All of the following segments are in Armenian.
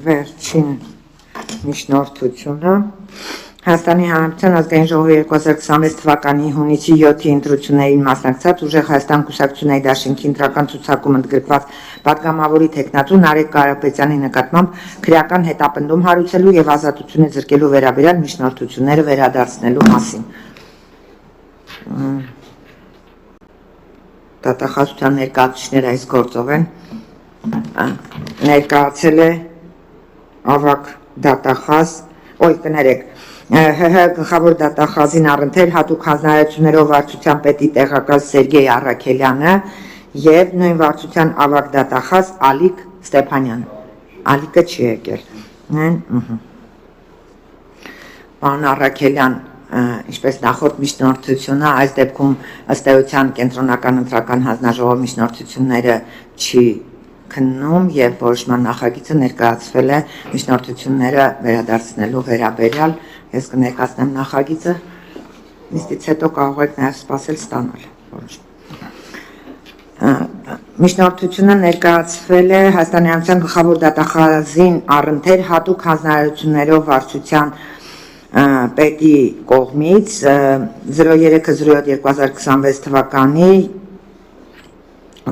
Վերջին միջնորդությունը Հայաստանի Հանրապետության ազգային ժողովի 2026 թվականի հունիսի 7-ի ընտրություններին մասնակցած ուժեղ Հայաստան կուսակցությունների դաշինքի ընտրական ցուցակում ընդգրկված պատգամավորի թեկնածու Նարեկ Կարապետյանի նկատմամբ քրեական հետապնդում հարուցելու եւ ազատությունը զրկելու վերաբերյալ միջնորդությունները վերադարձնելու մասին։ Դատախազության ներկայացուցիչները այս գործով են ներկայացել է ավակ դատախազ, կներեք, ՀՀ գլխավոր դատախազին առընթեր հատուկ հանձնարարություններով վարչության պետի տեղակալ Սերգեյ Առաքելյանը եւ նույն վարչության ավակ դատախազ Ալիկ Ստեփանյանը։ Ալիկը չի եկել։ Պարոն Առաքելյան, ինչպես նախորդ միջնորդությունը, այս դեպքում ըստ էության կենտրոնական ընտրական հանձնաժողովի միջնորդությունները չի քննում եւ որոշման նախագիծը ներկայացվել է միջնորդությունները վերադարձնելու վերաբերյալ։ Ես կներկայացնեմ նախագիծը, նիստից հետո կարող եք նաեւ սպասել ստանալ Միջնորդությունը ներկայացվել է Հայաստանի Հանրապետության գլխավոր դատախազին առընթեր հատուկ հանձնարարություններով վարչության պետի կողմից 03-07-2026 թվականի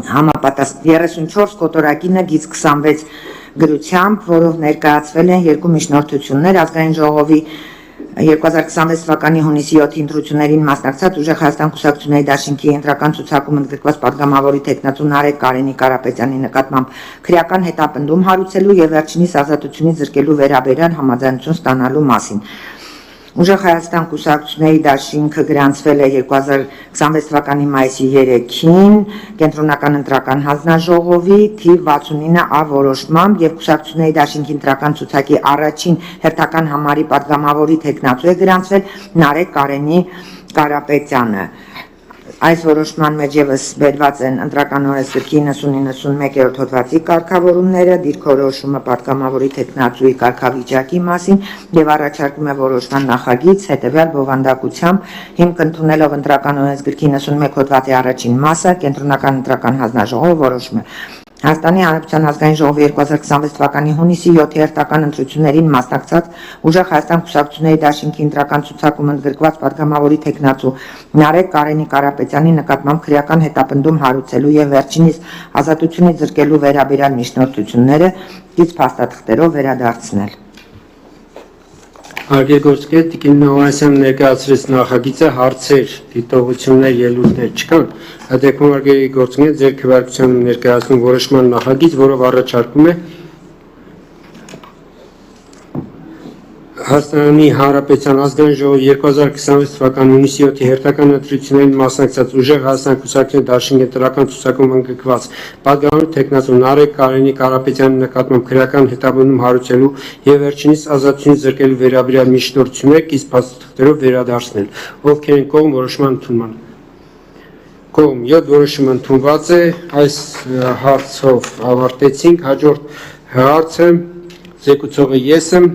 համապատասխան 34 կոտորակինը գիծ 26 գրությամբ, որով ներկայացվել են երկու միջնորդություններ ազգային ժողովի 2026 թվականի հունիսի 7-ի ընտրություններին մասնակցած ուժեղ Հայաստան կուսակցությունների դաշինքի ընտրական ցուցակում ընդգրկված պատգամավորի թեկնածու Նարեկ Կարապետյանի նկատմամբ քրեական հետապնդում հարուցելու եւ վերջինիս ազատությունից զրկելու վերաբերյալ համաձայնություն ստանալու մասին։ Ուժեղ Հայաստան կուսակցությունների դաշինքը գրանցվել է 2026 թվականի մայիսի 3-ին կենտրոնական ընտրական հանձնաժողովի թիվ 69A որոշմամբ եւ կուսակցությունների դաշինքի ընտրական ցուցակի առաջին հերթական համարի պատգամավորի թեկնածու է գրանցվել Նարեկ Կարապետյանը։ Այս որոշման մեջ եւս բերված են ընտրական օրենսգրքի 90-91-րդ հոդվածի կարգավորումները, դիրքորոշումը պատգամավորի թեկնածուի կարգավիճակի մասին եւ առաջարկում է որոշման նախագիծ հետեւյալ բովանդակությամբ հիմք ընդունելով ընտրական օրենսգրքի 91 հոդվածի առաջին մասը կենտրոնական ընտրական հանձնաժողովը որոշում է Հայաստանի Հանրապետության ազգային ժողովի 2026 թվականի հունիսի 7-ի հերթական ընտրություններին մասնակցած ուժեղ Հայաստան կուսակցությունների դաշինքի ընտրական ցուցակում ընդգրկված պատգամավորի թեկնածու Նարեկ Կարապետյանի նկատմամբ քրեական հետապնդում հարուցելու եւ վերջինիս ազատությունից զրկելու վերաբերյալ միջնորդությունները գիծ փաստաթղթերով վերադարձնել։ Արգելգործկետ Տիկին Նովանեսյան ներկայացրեց նախագիծը հարցեր, դիտողություններ, ելույթներ չկան։ Այդ դեպքում արգելգործկետ ձեր քվեարկությամբ ներկայացնում որոշման նախագիծ, որով առաջարկում է Հայաստանի Հանրապետության ազգային ժողովի 2026 թվականի հունիսի 7-ի հերթական ընտրություններին մասնակցած ուժեղ Հայաստան կուսակցությունների դաշինքի ընտրական ցուցակում ընդգրկված պատգամավորի թեկնածու Նարեկ Կարապետյանի նկատմամբ քրեական հետապնդում հարուցելու եւ վերջինիս ազատությունից զրկելու վերաբերյալ միջնորդություններ գիծ փաստաթղթերով վերադարձնել։ Ովքեր են կողմ որոշման ընդունման։ Կողմ 7 որոշումը ընդունված է, այս հարցով ավարտեցինք, հաջորդ հարցը զեկուցողը ես եմ